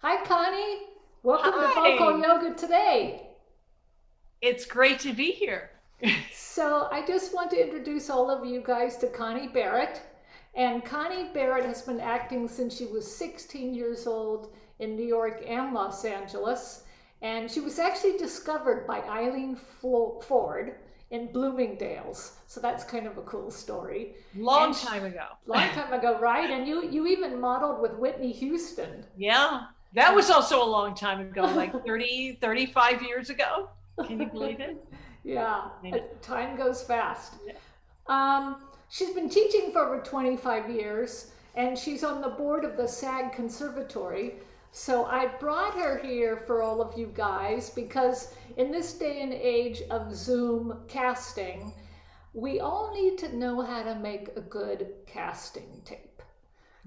Hi, Connie. Welcome to Vocal Hi, Yoga Today. it's great to be here. So, I just want to introduce all of you guys to Connie Barrett. And Connie Barrett has been acting since she was 16 years old in New York and Los Angeles. And she was actually discovered by Eileen Ford in Bloomingdale's. So, that's kind of a cool story. And Long time ago. long time ago, right? And you even modeled with Whitney Houston. Yeah, that And was also a long time ago, like 30, 35 years ago. Can you believe it? yeah, Yeah. time goes fast. Yeah. She's been teaching for over 25 years, and she's on the board of the SAG Conservatory. So I brought her here for all of you guys because in this day and age of Zoom casting, we all need to know how to make a good casting tape.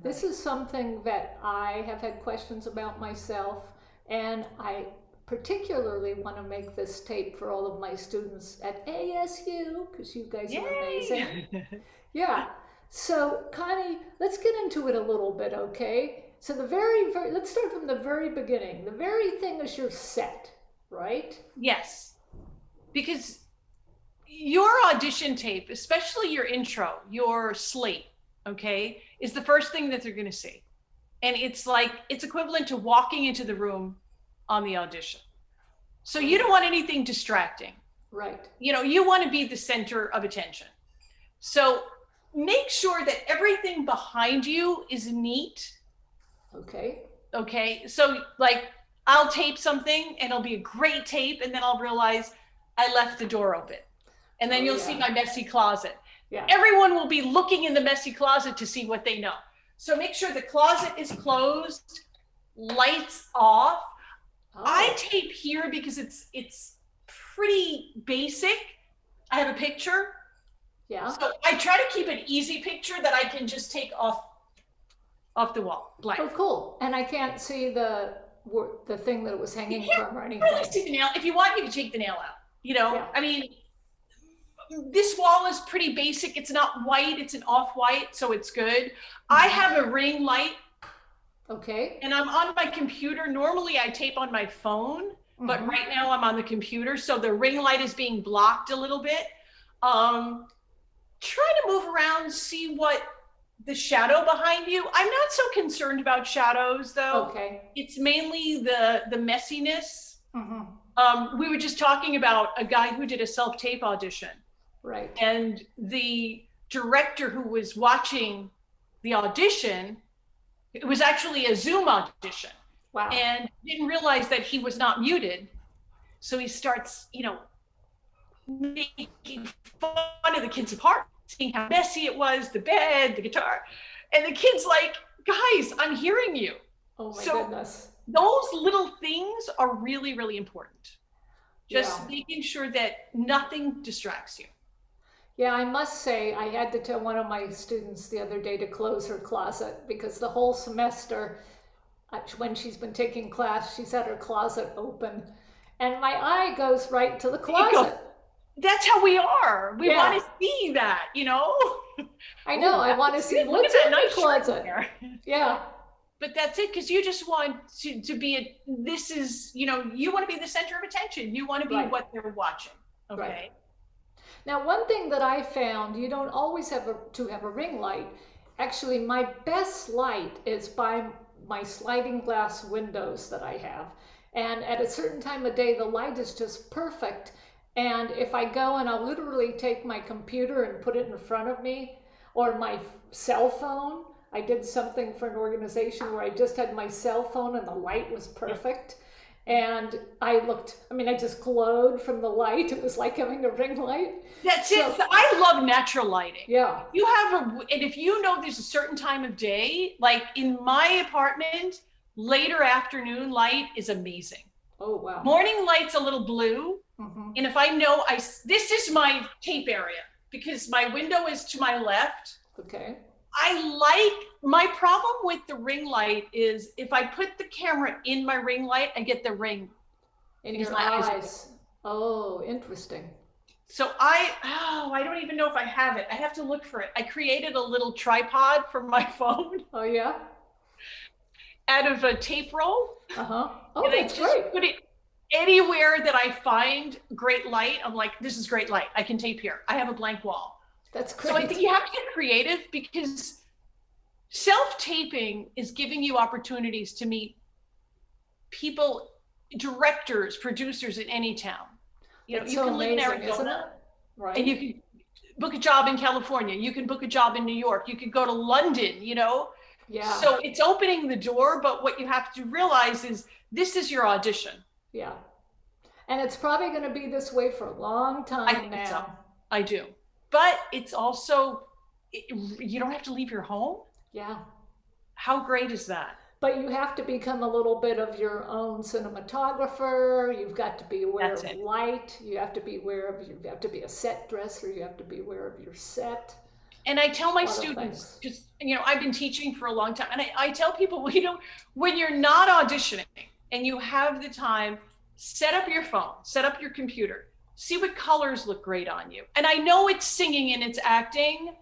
This Right. is something that I have had questions about myself, and I particularly want to make this tape for all of my students at ASU because you guys are amazing. Yay! Yeah. So, Connie, let's get into it a little bit, okay? So, let's start from the very beginning. The very thing is your set, right? Yes, because your audition tape, especially your intro, your slate, okay, is the first thing that they're going to see. And it's equivalent to walking into the room on the audition. So you don't want anything distracting. Right. You want to be the center of attention. So make sure that everything behind you is neat. Okay. Okay. So, like, I'll tape something and it'll be a great tape, and then I'll realize I left the door open. And then Oh, you'll see yeah. my messy closet. Yeah. Everyone will be looking in the messy closet to see what they know. So make sure the closet is closed, lights off. I Oh, tape here because it's pretty basic. I have a picture. yeah. So I try to keep an easy picture that I can just take off the wall, blank. Oh, cool. And I can't see the thing that it was You hanging can't from or really anything. see the nail. If you want, you can take the nail out. Yeah. I mean, this wall is pretty basic. It's not white, it's an off-white, so it's good. I Mm-hmm. have a ring light Okay. and I'm on my computer. Normally I tape on my phone, but Mm-hmm. right now I'm on the computer, so the ring light is being blocked a little bit. Um, Try to move around, see what the shadow behind you. I'm not so concerned about shadows though. Okay. It's mainly the messiness. Mm-hmm. We were just talking about a guy who did a self-tape audition, Right. and the director who was watching the audition, it was actually a Zoom audition, Wow. and didn't realize that he was not muted. So he starts, making fun of the kid's apartment, seeing how messy it was, the bed, the guitar. And the kid's like, guys, I'm hearing you. Oh my So goodness. those little things are really, really important. Yeah. Just making sure that nothing distracts you. Yeah, I must say, I had to tell one of my students the other day to close her closet because the whole semester, when she's been taking class, she's had her closet open. And my eye goes right to the There you go. closet. That's how we are. We Yeah, want to see that. I know. Oh, I want to that's see good. Look at what's that in the nice shirt closet. there. Yeah, But that's it, because you just want to be this is, you want to be the center of attention. You want to be right, what they're watching. right. Okay. Now, one thing that I found, you don't always to have a ring light. Actually, my best light is by my sliding glass windows that I have. And at a certain time of day, the light is just perfect. And if I go and I'll literally take my computer and put it in front of me, or my cell phone. I did something for an organization where I just had my cell phone and the light was Yeah. perfect. And I just glowed from the light. It was like having a ring light. That's it. So, So I love natural lighting. yeah. And if there's a certain time of day, like in my apartment, later afternoon light is amazing. Oh, wow. Morning light's a little blue. Mm-hmm. And if I know this is my tape area because my window is to my left. Okay. My problem with the ring light is if I put the camera in my ring light, I get the ring In because your my eyes are. eyes. Oh, interesting. So I don't even know if I have it. I have to look for it. I created a little tripod for my phone, Oh, yeah. out of a tape roll. Uh-huh. Oh, And I that's just great. put it anywhere that I find great light. I'm like, this is great light. I can tape here. I have a blank wall. That's So I think great. you have to get creative, because self-taping is giving you opportunities to meet people, directors, producers in any town. You know, That's you so can live in amazing, isn't it? Arizona Right. and you can book a job in California. You can book a job in New York. You could go to London, you know? Yeah. So it's opening the door, but what you have to realize is this is your audition. Yeah. And it's probably going to be this way for a long I time think so. now. I do. But it's also, you don't have to leave your home. Yeah. How great is that? But you have to become a little bit of your own cinematographer. You've got to be aware That's of it. light. You have to be aware of, you have to be a set dresser. You have to be aware of your set. And I tell my A lot of students, things. just, you know, I've been teaching for a long time. And I tell people, well, you know, when you're not auditioning and you have the time, set up your phone, set up your computer, see what colors look great on you. And I know it's singing and it's acting,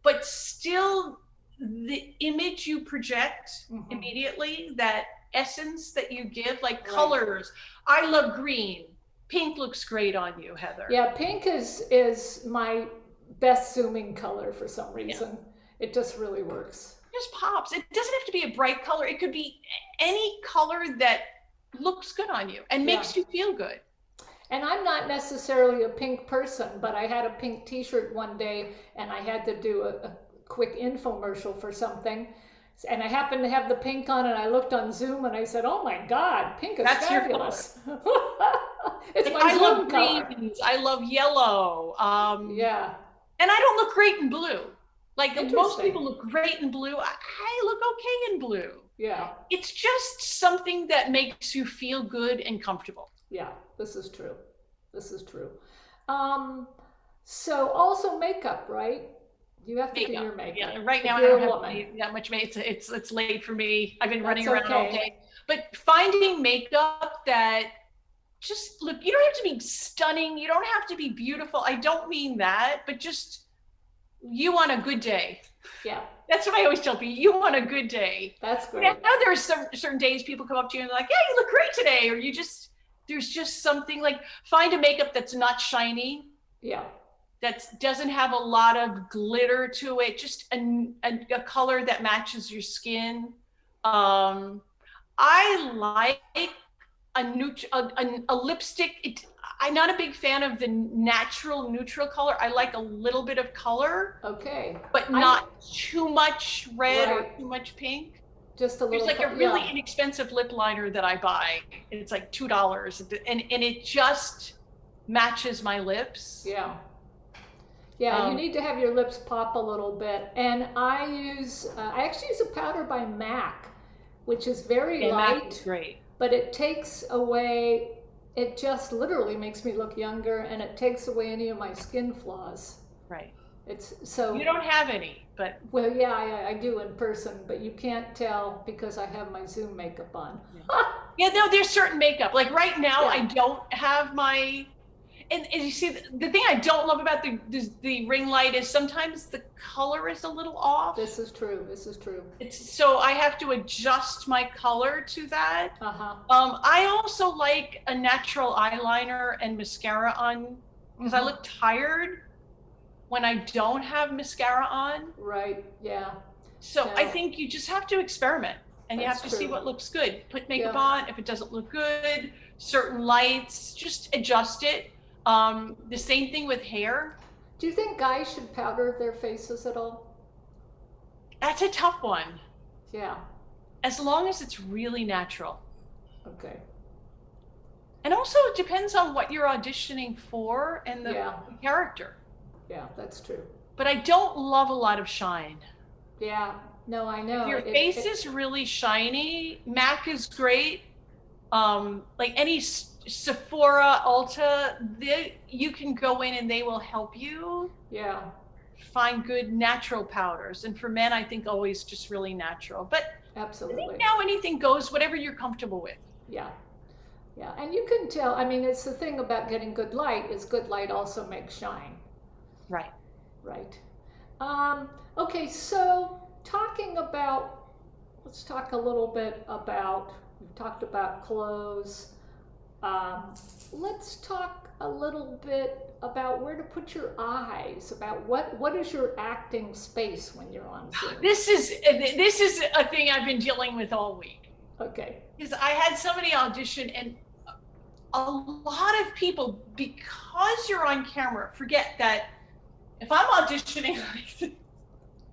but still the image you project Mhm. immediately, that essence that you give, like Right. colors. I love green. Pink looks great on you, Heather. Yeah, pink is my best zooming color for some reason. It just really works. It just pops. It doesn't have to be a bright color. It could be any color that looks good on you and makes you feel good. And I'm not necessarily a pink person, but I had a pink t-shirt one day and I had to do a quick infomercial for something. And I happened to have the pink on and I looked on Zoom and I said, oh my God, pink is That's your fabulous. It's my I Zoom love color. greens. I love yellow. Yeah. And I don't look great in blue. Like most Interesting. people look great in blue. I look okay in blue. Yeah. It's just something that makes you feel good and comfortable. Yeah, this is true. This is true. So also makeup, right? You have to do your makeup. Yeah, right now I If you're don't a have woman. that much makeup. It's late for me. I've been running That's around all okay. day. But finding makeup that just look, you don't have to be stunning. You don't have to be beautiful. I don't mean that, but just you on a good day. Yeah, That's what I always tell people. You on a good day. that's You great. know, there are certain days people come up to you and they're like, yeah, you look great today. Or you just, there's just something like, find a makeup that's not shiny, Yeah, that doesn't have a lot of glitter to it, just a color that matches your skin. I like a lipstick. I'm not a big fan of the natural neutral color. I like a little bit of color, okay. but not too much red Right. or too much pink. Just a There's little. like a really yeah. inexpensive lip liner that I buy. It's like $2, and it just matches my lips. Yeah. Yeah, you need to have your lips pop a little bit. And I actually use a powder by MAC, which is very light. MAC is great. But it takes away, it just literally makes me look younger and it takes away any of my skin flaws. Right. It's so. You don't have any, but. Well, yeah, I do in person, but you can't tell because I have my Zoom makeup on. Yeah, no, there's certain makeup. Like right now, Yeah. I don't have my. And you see, the thing I don't love about the ring light is sometimes the color is a little off. This is true. This is true. So I have to adjust my color to that. Uh-huh. I also like a natural eyeliner and mascara on because I look tired when I don't have mascara on. Right. Yeah. So I Yeah. think you just have to experiment and you That's have to see true. what looks good. Put makeup Yeah. on. If it doesn't look good, certain lights, just adjust it. The same thing with hair. Do you think guys should powder their faces at all? That's a tough one. Yeah. As long as it's really natural. Okay. And also it depends on what you're auditioning for and the Yeah. character. Yeah, that's true. But I don't love a lot of shine. Yeah. No, I know. If your face is really shiny, MAC is great. Like any Sephora, Ulta, you can go in and they will help you Yeah. find good natural powders. And for men, I think always just really natural. But I Absolutely. think now anything goes, whatever you're comfortable with. Yeah. Yeah. And you can tell, I mean, it's the thing about getting good light is good light also makes shine. Right. Right. Okay, so talking about, let's talk a little bit about, we've talked about clothes. Let's talk a little bit about where to put your eyes, about what is your acting space when you're on Zoom? This is a thing I've been dealing with all week. Okay. Because I had somebody audition, and a lot of people, because you're on camera, forget that if I'm auditioning,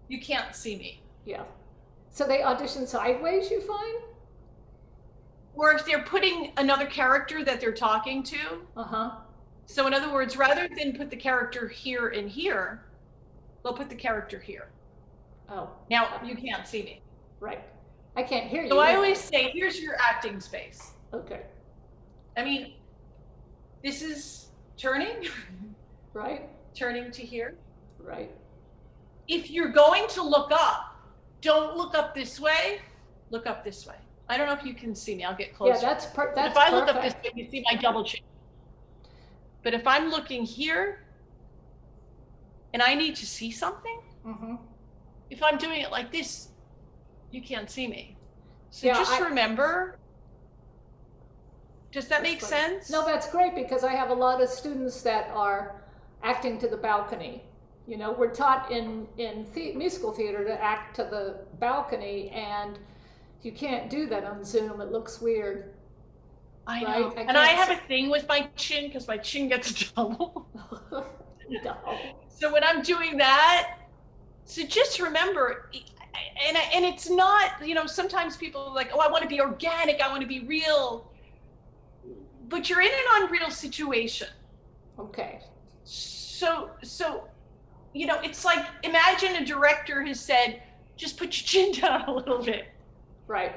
you can't see me. Yeah. So they audition sideways, you find? Or if they're putting another character that they're talking to. Uh-huh. So in other words, rather than put the character here and here, they'll put the character here. Oh. Now, you can't see me. Right. I can't hear you. So I always say, here's your acting space. Okay. I mean, this is turning. Right. Turning to here. Right. If you're going to look up, don't look up this way, look up this way. I don't know if you can see me. I'll get closer. Yeah, that's if perfect. I look up this way, you see my double chin. But if I'm looking here and I need to see something, Mm-hmm. if I'm doing it like this, you can't see me. So Yeah, just remember, does that make great. sense? No, that's great, because I have a lot of students that are acting to the balcony. You know, we're taught in musical theater to act to the balcony, and you can't do that on Zoom. It looks weird. I know. Right? And I have a thing with my chin because my chin gets double. No. So when I'm doing that, so just remember, and it's not, you know, sometimes people are like, oh, I want to be organic, I want to be real. But you're in an unreal situation. Okay. So, you know, it's like, imagine a director has said, just put your chin down a little bit. Right.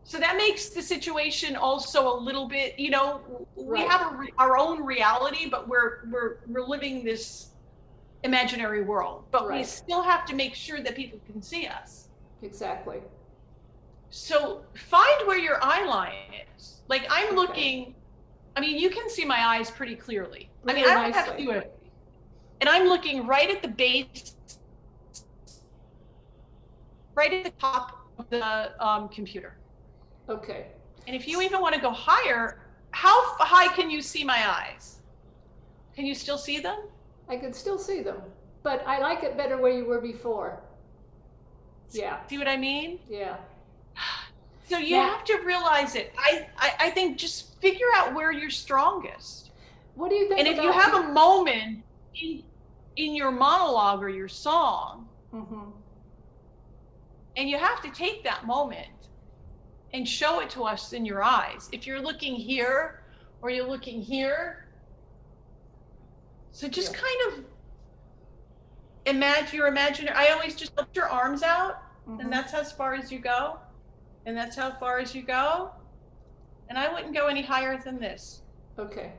So that makes the situation also a little bit, you know, we Right. have our own reality, but we're living this imaginary world. But we Right. still have to make sure that people can see us. Exactly. So find where your eye line is. Like I'm Okay. looking, I mean, you can see my eyes pretty clearly. I mean, Really I don't have to nicely. do it. And I'm looking right at the base, right at the top of the computer. Okay. And if you even want to go higher, how high can you see my eyes? Can you still see them? I can still see them, but I like it better where you were before. Yeah. See what I mean? Yeah. So you Yeah. have to realize it. I think just figure out where you're strongest. What do you think? And if you have a moment in your monologue or your song, Mm-hmm. and you have to take that moment and show it to us in your eyes. If you're looking here or you're looking here, so just Yeah. kind of imagine. I always just put your arms out, Mm-hmm. and that's as far as you go, and that's how far as you go. And I wouldn't go any higher than this. Okay.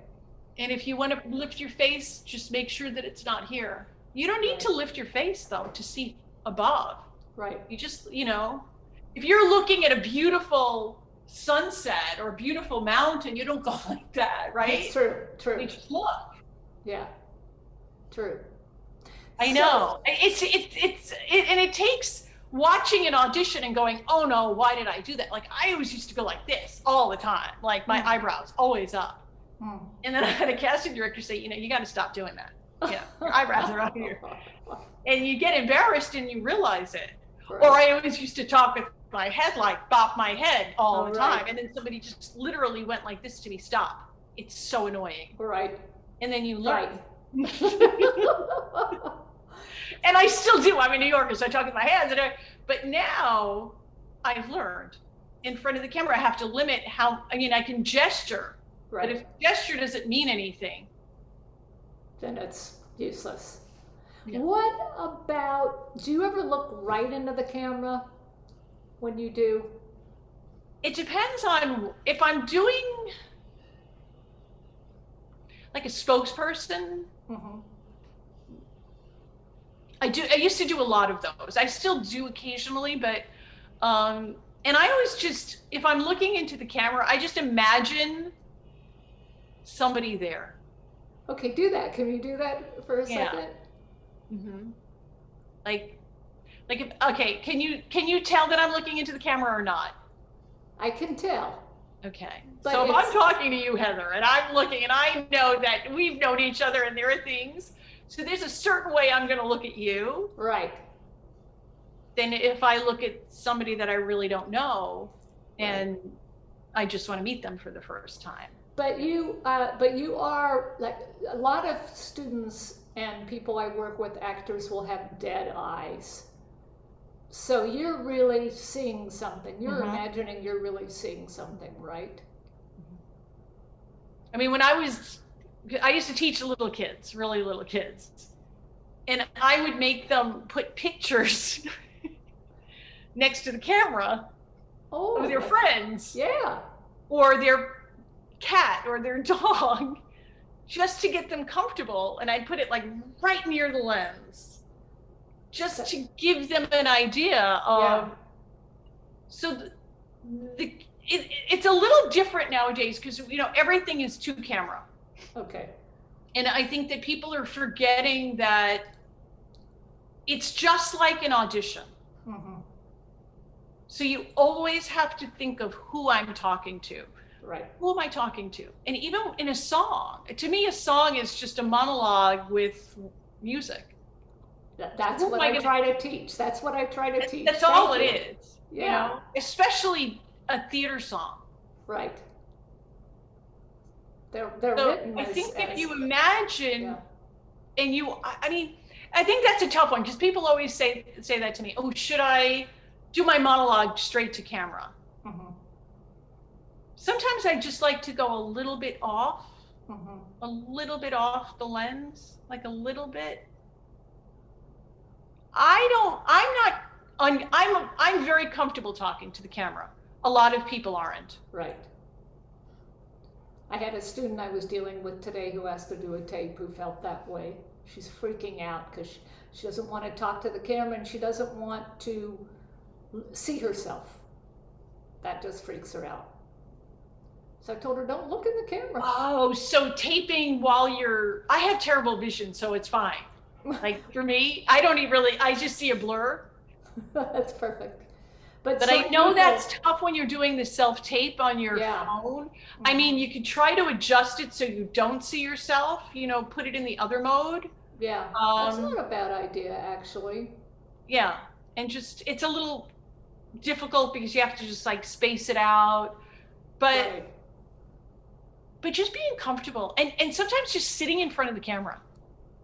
And if you want to lift your face, just make sure that it's not here. You don't need Right. to lift your face though to see above. Right. You just, you know, if you're looking at a beautiful sunset or a beautiful mountain, you don't go like that, right? It's true. True. You just look. Yeah. True. I know. And it takes watching an audition and going, oh no, why did I do that? Like I always used to go like this all the time, like my eyebrows always up. Mm. And then I had a casting director say, you know, you got to stop doing that. Yeah, your eyebrows are up here. And you get embarrassed and you realize it. Right. Or I always used to talk with my head, like bop my head all Oh, the time. right. And then somebody just literally went like this to me, stop. It's so annoying. Right. And then you learn. Right. And I still do. I'm in New York, so I talk with my hands. But now I've learned in front of the camera, I have to limit how, I mean, I can gesture. Right. But if gesture doesn't mean anything, Then it's useless. Yeah. What about, do you ever look right into the camera when you do? it depends on if I'm doing like a spokesperson. Mm-hmm. I used to do a lot of those. I still do occasionally, but and I always just, if I'm looking into the camera, I just imagine somebody there. Okay, do that. Can you do that for a Yeah. second? Mm-hmm. Like Like, okay, can you tell that I'm looking into the camera or not? I can tell. Okay. But So if I'm talking to you, Heather, and I'm looking and I know that we've known each other and there are things, so there's a certain way I'm going to look at you. Right. Than if I look at somebody that I really don't know and Right. I just want to meet them for the first time. But you are like a lot of students and people I work with, actors will have dead eyes. So you're really seeing something. You're imagining you're really seeing something, right? I mean, I used to teach little kids, really little kids, and I would make them put pictures next to the camera of their friends. Yeah. Or their cat or their dog, just to get them comfortable. And I'd put it like right near the lens, just to give them an idea of, so it's a little different nowadays because, you know, everything is to camera. Okay. And I think that people are forgetting that it's just like an audition. So you always have to think of who I'm talking to. Right. Who am I talking to? And even in a song, to me, a song is just a monologue with music. That's what I try to teach. That's what I try to teach. That's all it is. Yeah. You know, especially a theater song. Right. They're written. I think if you imagine, and I mean, I think that's a tough one because people always say that to me. Oh, should I do my monologue straight to camera? Sometimes I just like to go a little bit off, a little bit off the lens, like a little bit. I'm very comfortable talking to the camera. A lot of people aren't. Right. I had a student I was dealing with today who asked to do a tape who felt that way. She's freaking out because she doesn't want to talk to the camera and she doesn't want to see herself. That just freaks her out. So I told her, don't look in the camera. Oh, so taping while I have terrible vision, so it's fine. Like for me, I just see a blur. That's perfect. But I know that's tough when you're doing the self-tape on your phone. I mean, you could try to adjust it so you don't see yourself, you know, put it in the other mode. Yeah, that's not a bad idea, actually. Yeah, and just, it's a little difficult because you have to just like space it out. But just being comfortable and sometimes just sitting in front of the camera.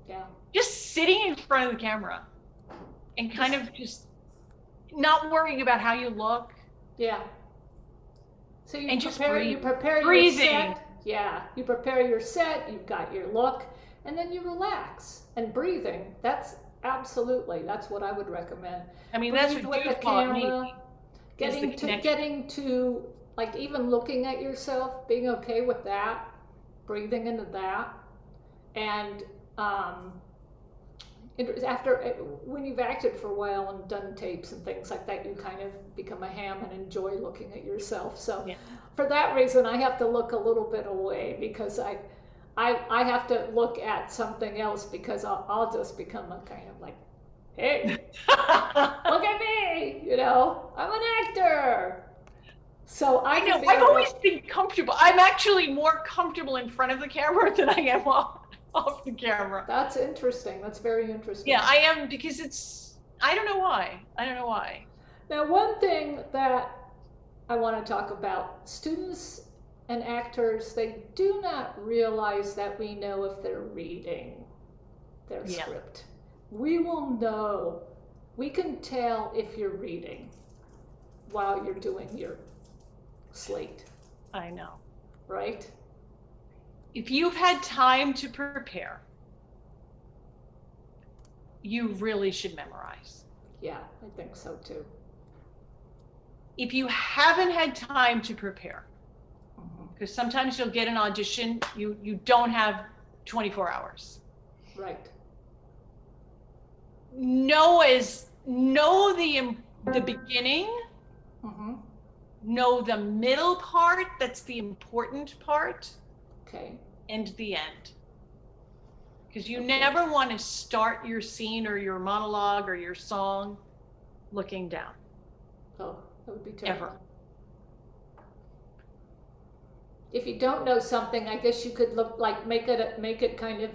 Yeah. Just sitting in front of the camera and kind of just not worrying about how you look. Yeah. So you breathing. your set. Yeah. You prepare your set, you've got your look, and then you relax. And breathing, that's what I would recommend. I mean, that's what the camera, getting to like even looking at yourself, being okay with that, breathing into that, and when you've acted for a while and done tapes and things like that, you kind of become a ham and enjoy looking at yourself. So for that reason, I have to look a little bit away because I have to look at something else because I'll just become a kind of like, hey, look at me, you know, I'm an actor. So I know I've always been comfortable. I'm actually more comfortable in front of the camera than I am off the camera. That's interesting. That's very interesting. Yeah, I am, because I don't know why. Now, one thing that I want to talk about, students and actors, they do not realize that we know if they're reading their script. We will know. We can tell if you're reading while you're doing your slate. I know. Right? If you've had time to prepare, you really should memorize. Yeah, I think so too. If you haven't had time to prepare, because sometimes you'll get an audition, you don't have 24 hours. Right. Know the beginning, know the middle part, that's the important part. Okay. And the end. Because you never want to start your scene or your monologue or your song looking down. Oh, that would be terrible. Ever. If you don't know something, I guess you could make it kind of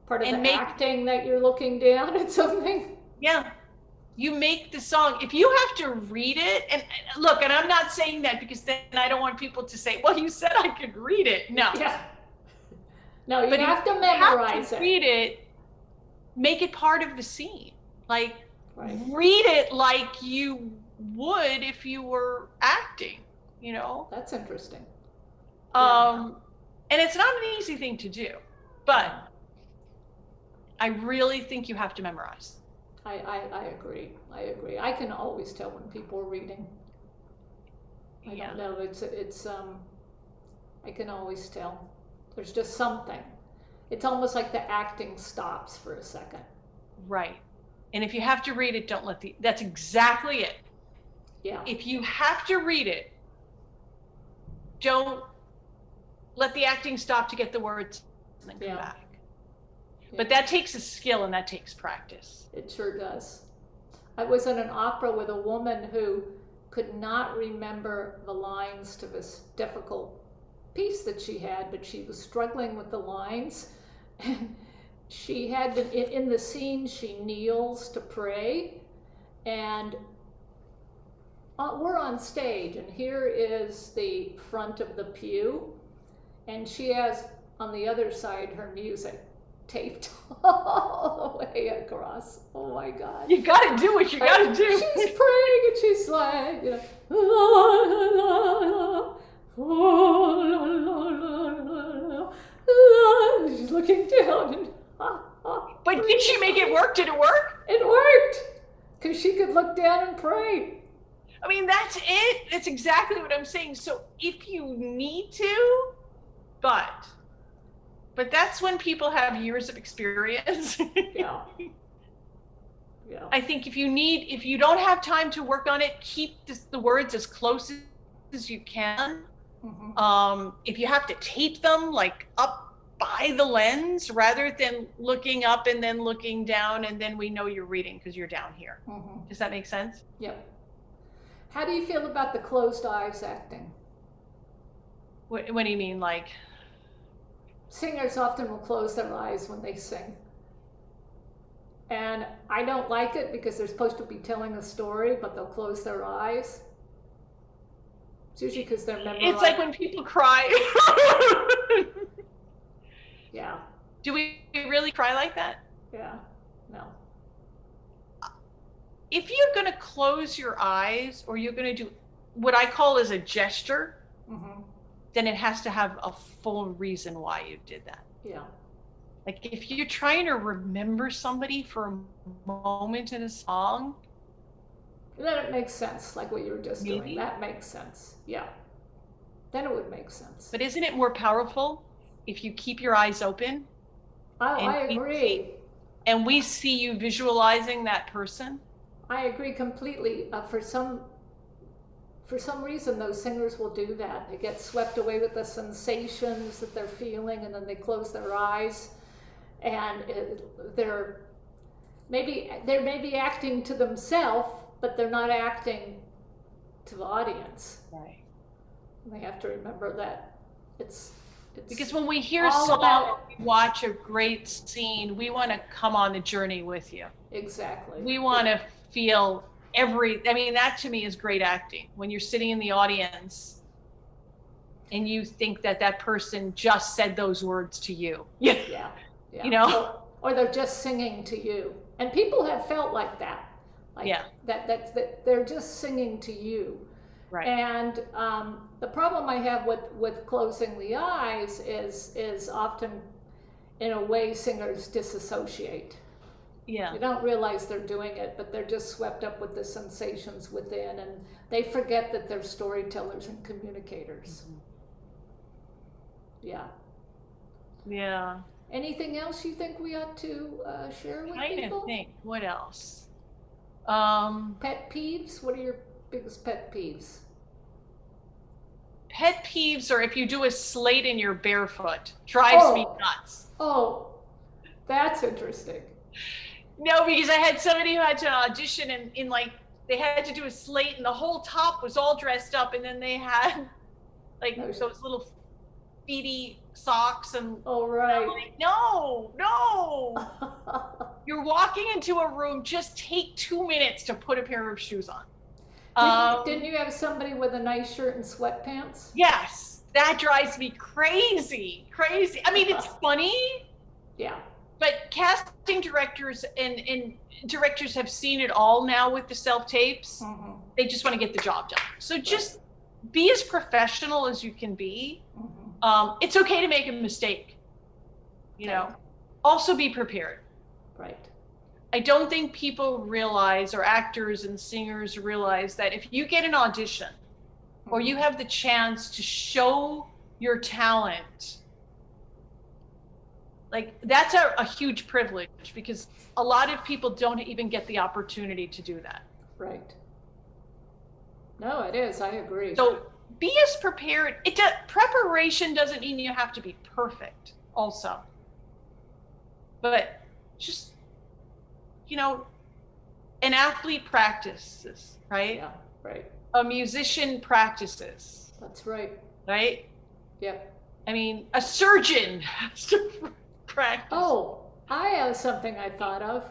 part of And the acting that you're looking down at something. Yeah. You make the song. If you have to read it, and look, and I'm not saying that because then I don't want people to say, well, you said I could read it. No. Yeah. No, you have to memorize it. Read it, make it part of the scene. Like, right. Read it like you would if you were acting, you know? That's interesting. And it's not an easy thing to do, but I really think you have to memorize. I agree. I can always tell when people are reading. I don't know. It's I can always tell. There's just something. It's almost like the acting stops for a second. Right. And if you have to read it, don't let that's exactly it. Yeah. If you have to read it, don't let the acting stop to get the words and then come back. Yeah. But that takes a skill and that takes practice. It sure does. I was in an opera with a woman who could not remember the lines to this difficult piece that she had, but she was struggling with the lines. And she had to, in the scene, she kneels to pray, and we're on stage, and here is the front of the pew, and she has on the other side her music taped all the way across. Oh my God. You gotta do what you gotta do. She's praying and she's like, you know, la, la, la, oh, la, la, la, la, la. She's looking down and but did she make it work? Did it work? It worked, because she could look down and pray. I mean, that's it. That's exactly what I'm saying. So if you need to, but that's when people have years of experience. Yeah. Yeah. I think if you don't have time to work on it, keep the words as close as you can. Mm-hmm. If you have to tape them like up by the lens rather than looking up and then looking down, and then we know you're reading because you're down here. Mm-hmm. Does that make sense? Yep. How do you feel about the closed eyes acting? What do you mean, like? Singers often will close their eyes when they sing. And I don't like it because they're supposed to be telling a story, but they'll close their eyes. It's usually because they're memorizing. It's like when people cry. Yeah. Do we really cry like that? Yeah. No. If you're going to close your eyes, or you're going to do what I call as a gesture, mm-hmm. then it has to have a full reason why you did that. Yeah. Like if you're trying to remember somebody for a moment in a song, then it makes sense, like what you were just maybe doing. That makes sense. Yeah. Then it would make sense. But isn't it more powerful if you keep your eyes open? I agree. And we see you visualizing that person? I agree completely. For some reason, those singers will do that. They get swept away with the sensations that they're feeling, and then they close their eyes, and they're maybe acting to themselves, but they're not acting to the audience. Right. And they have to remember that it's because when we hear a song, we watch a great scene, we want to come on the journey with you. Exactly. We want to feel that to me is great acting. When you're sitting in the audience and you think that person just said those words to you. Yeah. You know? Or they're just singing to you. And people have felt like that. Like that they're just singing to you. Right. And the problem I have with closing the eyes is often, in a way, singers disassociate. Yeah. They don't realize they're doing it, but they're just swept up with the sensations within, and they forget that they're storytellers and communicators. Mm-hmm. Yeah. Yeah. Anything else you think we ought to share with people? Trying to think. What else? Pet peeves? What are your biggest pet peeves? Pet peeves are if you do a slate and you're barefoot. Drives me nuts. Oh, that's interesting. No, because I had somebody who had to audition in like, they had to do a slate and the whole top was all dressed up, and then they had like those little feety socks and Oh, right. I'm like, no, you're walking into a room, just take 2 minutes to put a pair of shoes on. Didn't you have somebody with a nice shirt and sweatpants? Yes, that drives me crazy. I mean, it's funny. Yeah. But casting directors and directors have seen it all now with the self-tapes. Mm-hmm. They just want to get the job done. So just be as professional as you can be. Mm-hmm. It's okay to make a mistake, you know. Also be prepared. Right. I don't think people realize, or actors and singers realize, that if you get an audition or you have the chance to show your talent, like that's a huge privilege, because a lot of people don't even get the opportunity to do that. Right. No, it is. I agree. So be as prepared. Preparation doesn't mean you have to be perfect also. But just, you know, an athlete practices, right? Yeah, right. A musician practices. That's right. Right? Yep. I mean, a surgeon has to practice. Oh, I have something I thought of.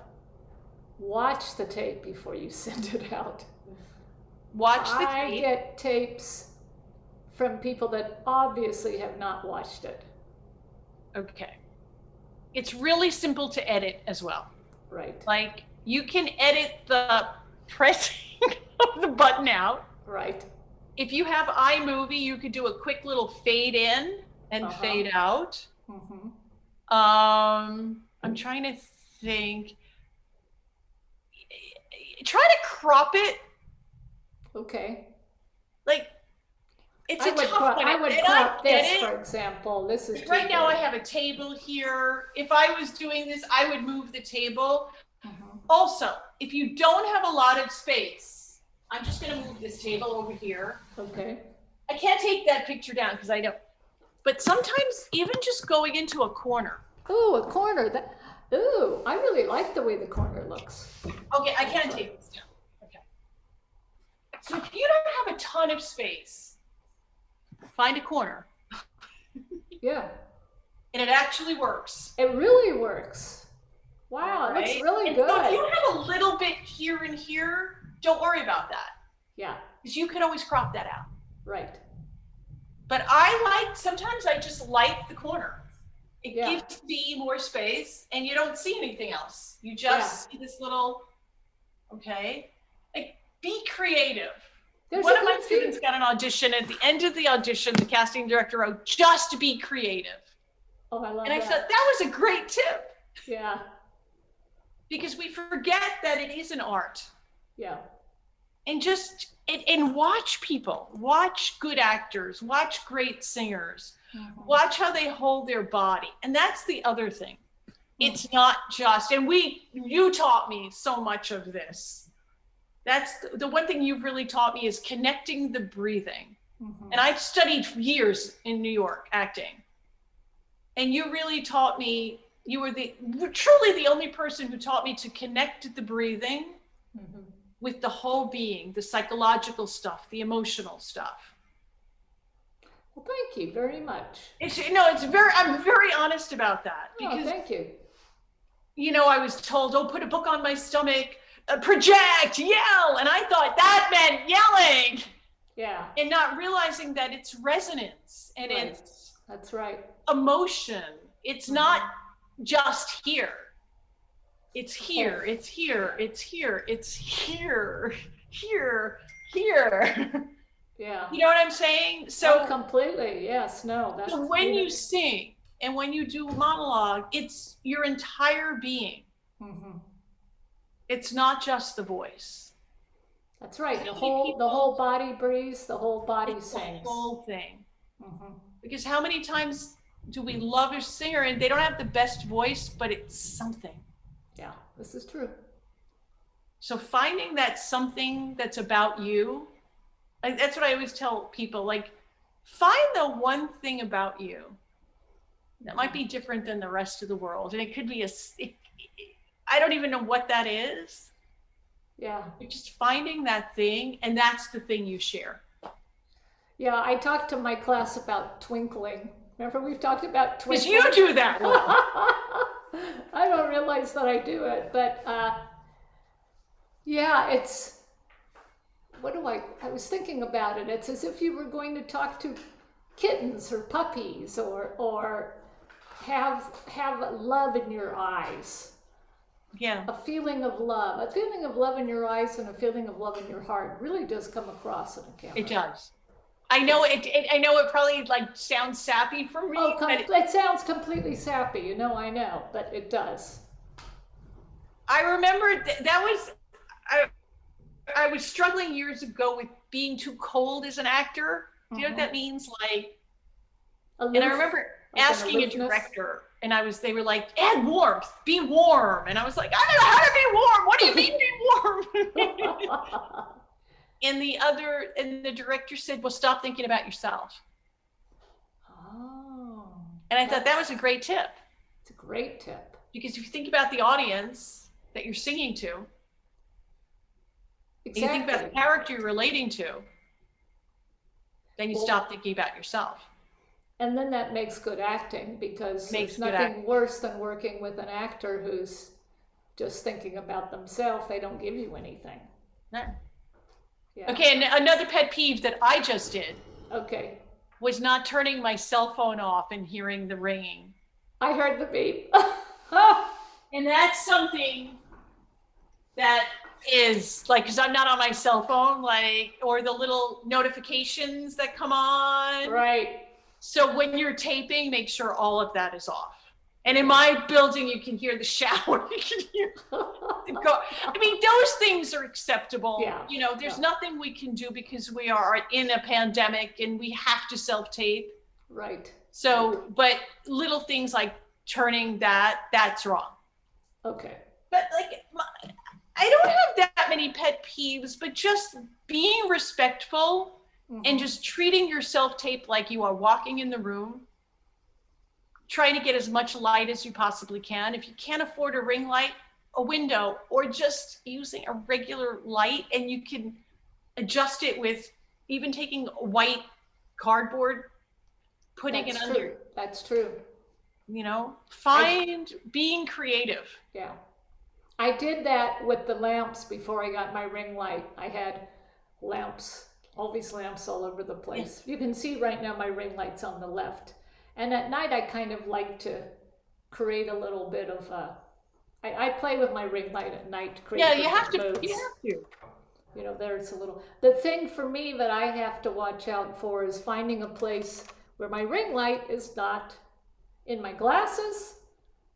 Watch the tape before you send it out. Watch the tape. I get tapes from people that obviously have not watched it. Okay. It's really simple to edit as well. Right. Like, you can edit the pressing of the button out. Right. If you have iMovie, you could do a quick little fade in and fade out. Mm-hmm. I'm trying to think. Try to crop it. Okay. Like, it's a tough one. I would crop this, for example. This is right now. I have a table here. If I was doing this, I would move the table. Also, if you don't have a lot of space, I'm just going to move this table over here. Okay. I can't take that picture down because I don't. But sometimes even just going into a corner. Ooh, a corner. Ooh, I really like the way the corner looks. Okay, I can't take this down. Okay. So if you don't have a ton of space, find a corner. Yeah. And it actually works. It really works. Wow, right? It looks really good. So if you have a little bit here and here, don't worry about that. Yeah. Because you can always crop that out. Right. But sometimes I just like the corner. It gives me more space and you don't see anything else. You just see this little, okay? Like, be creative. One of my students got an audition. At the end of the audition, the casting director wrote, "Just be creative." Oh, I love that. And I thought that was a great tip. Yeah. Because we forget that it is an art. Yeah. And and watch people, watch good actors, watch great singers, watch how they hold their body. And that's the other thing. It's not just, and you taught me so much of this. That's the one thing you've really taught me, is connecting the breathing. And I studied for years in New York acting. And you really taught me, you were truly the only person who taught me to connect the breathing with the whole being, the psychological stuff, the emotional stuff. Well, thank you very much. I'm very honest about that. Because, thank you. You know, I was told, oh, put a book on my stomach, project, yell. And I thought that meant yelling. Yeah. And not realizing that it's resonance and that's right. Emotion. It's not just here. It's here, it's here, it's here, it's here, here. Yeah. You know what I'm saying? So completely, yes, no. That's so when you sing and when you do a monologue, it's your entire being. It's not just the voice. That's right. The whole body breathes, the whole body sings. The whole thing. Because how many times do we love a singer and they don't have the best voice, but it's something? Yeah, this is true. So finding that something that's about you, like, that's what I always tell people, like, find the one thing about you that might be different than the rest of the world. And it could be I don't even know what that is. Yeah. You're just finding that thing, and that's the thing you share. Yeah, I talked to my class about twinkling. Remember we've talked about Because twinkling? you do that well. I don't realize that I do it, but yeah, it's, I was thinking about it. It's as if you were going to talk to kittens or puppies, or have love in your eyes. Yeah. A feeling of love in your eyes and a feeling of love in your heart really does come across in a camera. It does. I know I know it probably like sounds sappy for me. Oh, it sounds completely sappy, I know, but it does. I remember that was I was struggling years ago with being too cold as an actor. Do you know what that means? Like, Aloof, and I remember asking a director, and they were like, add warmth, be warm. And I was like, I don't know how to be warm. What do you mean be warm? and the director said, well, stop thinking about yourself. Oh. And I thought that was a great tip. It's a great tip. Because if you think about the audience that you're singing to, exactly. and you think about the character you're relating to, then you stop thinking about yourself. And then that makes good acting, because there's nothing worse than working with an actor who's just thinking about themselves. They don't give you anything. No. Yeah. Okay, and another pet peeve that I just did was not turning my cell phone off and hearing the ringing. I heard the beep. And that's something that is like, because I'm not on my cell phone, like, or the little notifications that come on. Right. So when you're taping, make sure all of that is off. And in my building, you can hear the shower. You can hear the car. I mean, those things are acceptable. Yeah. There's nothing we can do because we are in a pandemic and we have to self-tape. Right. So, but little things like turning that's wrong. Okay. But like, I don't have that many pet peeves, but just being respectful and just treating your self-tape like you are walking in the room, trying to get as much light as you possibly can. If you can't afford a ring light, a window, or just using a regular light, and you can adjust it with even taking white cardboard, putting it under. That's true. Being creative. Yeah. I did that with the lamps before I got my ring light. I had lamps, all these lamps all over the place. Yeah. You can see right now my ring light's on the left. And at night, I kind of like to create a little bit of I play with my ring light at night to create you have to. moods. You have to. There's a little. The thing for me that I have to watch out for is finding a place where my ring light is not in my glasses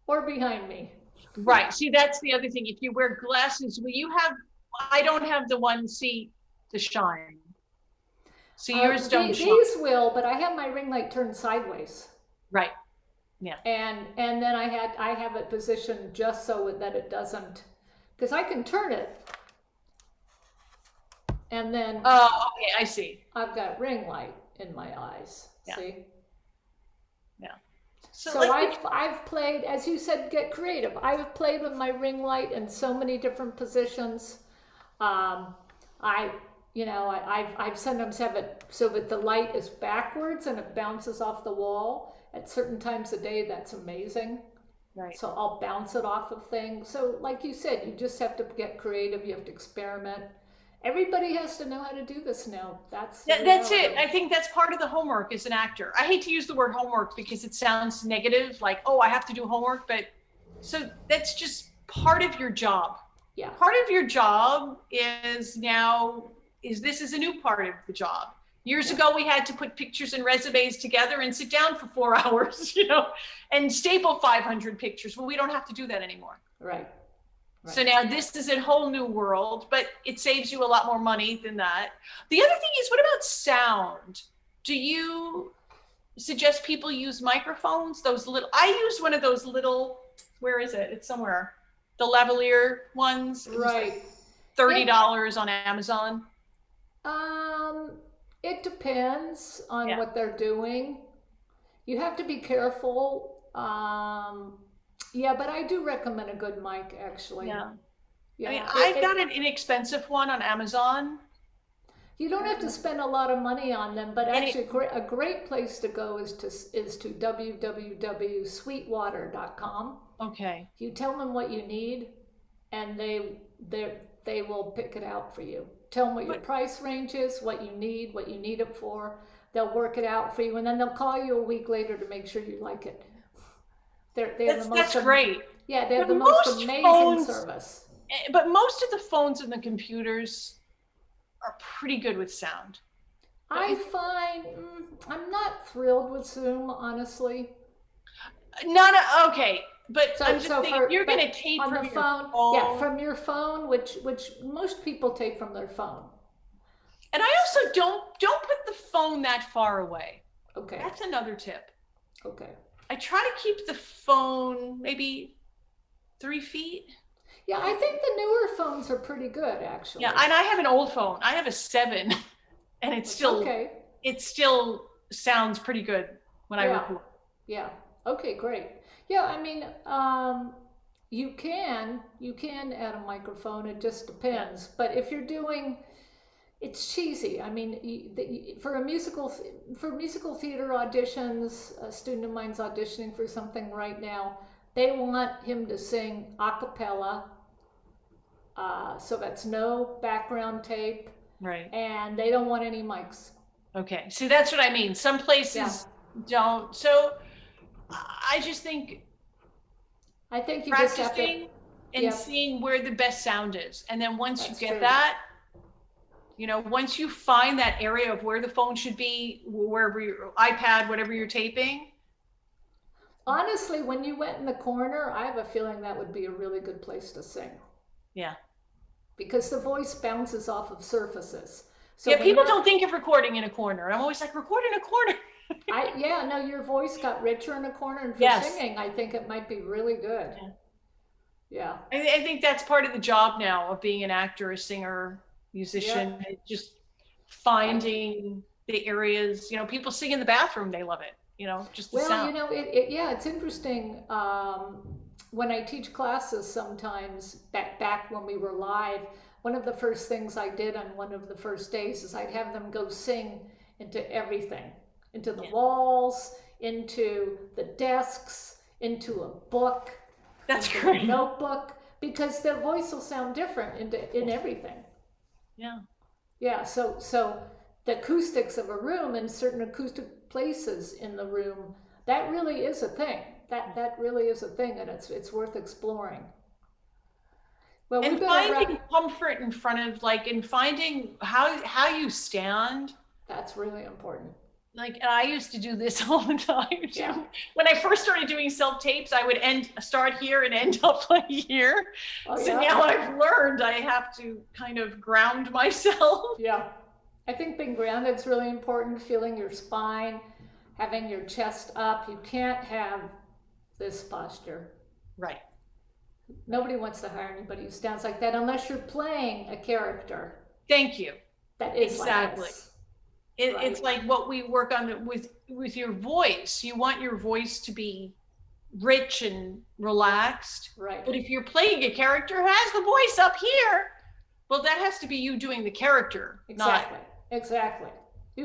or behind me. Right. See, that's the other thing. If you wear glasses, I don't have the one seat to shine. So yours don't shine. These will, but I have my ring light turned sideways. Right. Yeah. And then I have it positioned just so that it doesn't, because I can turn it. And then oh, okay, I see. I've got ring light in my eyes. Yeah. See? Yeah. So I've played, as you said, get creative. I've played with my ring light in so many different positions. I've sometimes have it so that the light is backwards and it bounces off the wall at certain times of day. That's amazing. Right. So I'll bounce it off of things. So like you said, you just have to get creative. You have to experiment. Everybody has to know how to do this now. That's it. I think that's part of the homework as an actor. I hate to use the word homework because it sounds negative, like, oh, I have to do homework. But so that's just part of your job. Yeah. Part of your job is this is a new part of the job. Years ago, we had to put pictures and resumes together and sit down for 4 hours, and staple 500 pictures. Well, we don't have to do that anymore. Right. So now this is a whole new world, but it saves you a lot more money than that. The other thing is, what about sound? Do you suggest people use microphones? I use one of those little, where is it? It's somewhere. The lavalier ones. Right. $30 on Amazon. It depends on what they're doing. You have to be careful. Yeah, but I do recommend a good mic, actually. Yeah. I mean, Yeah, I got an inexpensive one on Amazon. you don't have to spend a lot of money on them, but And it, actually, a great place to go is to www.sweetwater.com. okay. You tell them what you need, and they will pick it out for you. Tell them what your But price range is, what you need it for. They'll work it out for you, and then they'll call you a week later to make sure you like it. They have the that's great. yeah, they have But the most most amazing phones, service. but most of the phones and the computers are pretty good with sound. I find I'm not thrilled with Zoom, honestly. Not okay, but So I'm just so thinking for you're but gonna tape on from the your phone, yeah, phone. from your phone, which most people take from their phone. And I also don't put the phone that far away. Okay, That's another tip. okay. I try to keep the phone maybe 3 feet. Yeah, I think the newer phones are pretty good, actually. Yeah, and I have an old phone. I have a 7, and Okay. it still sounds pretty good when I Yeah. record. Yeah. Okay, great. Yeah, I mean, you can add a microphone. It just Yeah. depends. But if you're doing, it's cheesy. I mean, for musical theater auditions, a student of mine's auditioning for something right now. They want him to sing a cappella, so that's no background tape, Right. and they don't want any mics. Okay. See, that's what I mean. Some Yeah. places don't. So I just think I think you just have to. practicing and Yep, seeing where the best sound is. And then once you that's get true. that, once you find that area of where the phone should be, wherever your iPad, whatever you're taping. Honestly, when you went in the corner, I have a feeling that would be a really good place to sing Yeah. because the voice bounces off of surfaces. So Yeah, when people you're, don't think of recording in a corner. I'm always like, record in a corner. yeah, no, your voice got richer in a corner, and for Yes. singing, I think it might be really good. Yeah. Yeah, I think that's part of the job now of being an actor, a singer, musician, just finding the areas, people sing in the bathroom, they love it, just the well, sound. yeah, it's interesting. When I teach classes, sometimes back when we were live, one of the first things I did on one of the first days is I'd have them go sing into everything, into the walls, into the desks, into a book, That's into great. a notebook, because their voice will sound different in everything. Yeah. Yeah, so the acoustics of a room and certain acoustic places in the room, that really is a thing. That really is a thing, and it's worth exploring. Well, we And better finding wrap. comfort in front of and finding how you stand. That's really important. And I used to do this all the time too. Yeah. When I first started doing self-tapes, I would start here and end up here. Oh, So yeah? now I've learned I have to kind of ground myself. Yeah. I think being grounded is really important, feeling your spine, having your chest up. You can't have this posture. Right. Nobody wants to hire anybody who stands like that unless you're playing a character Thank you. that is Exactly. like this. It's like what we work on with your voice. You want your voice to be rich and relaxed. Right. But if you're playing a character who has the voice up here, well, that has to be you doing the character. Exactly. Exactly.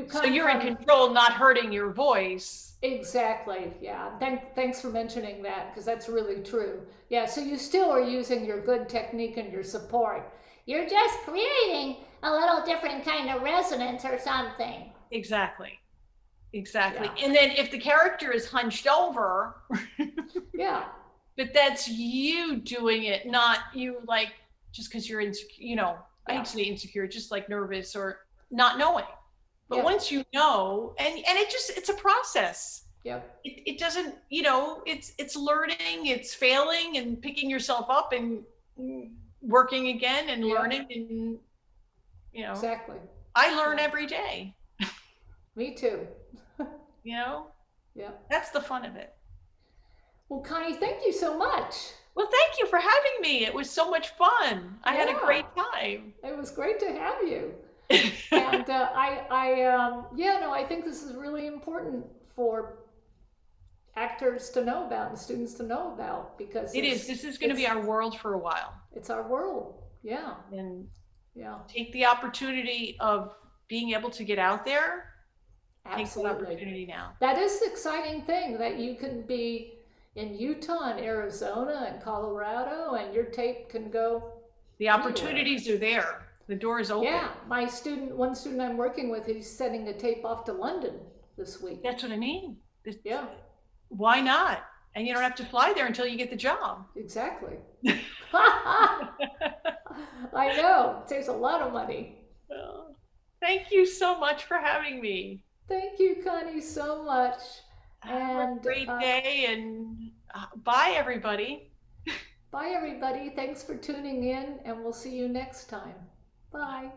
So you're in control, not hurting your voice. Exactly. Yeah. Thanks for mentioning that, because that's really true. Yeah. So you still are using your good technique and your support. You're just creating a little different kind of resonance or something. Exactly. Exactly. Yeah. And then if the character is hunched over, Yeah. but that's you doing it, not you just because you're insecure, I hate to say insecure, just nervous or not knowing. But once you know, and it's a process. Yep. It doesn't, it's learning, it's failing and picking yourself up and working again and learning and, Exactly. I learn every day. Me too. Yeah. That's the fun of it. Well, Connie, thank you so much. Well, thank you for having me. It was so much fun. I had a great time. It was great to have you. And I think this is really important for actors to know about and students to know about, because It is. This is going to be our world for a while. it's our world. Yeah. And Yeah. take the opportunity of being able to get out there. Absolutely. Take the opportunity now. That is the exciting thing, that you can be in Utah and Arizona and Colorado, and your tape can go. The opportunities are there. The door is open. Yeah, one student I'm working with, he's sending a tape off to London this week. That's what I mean. Yeah. Why not? And you don't have to fly there until you get the job. Exactly. I know. It saves a lot of money. Thank you so much for having me. Thank you, Connie, so much. Have a great day, and bye, everybody. Bye, everybody. Thanks for tuning in, and we'll see you next time. Bye.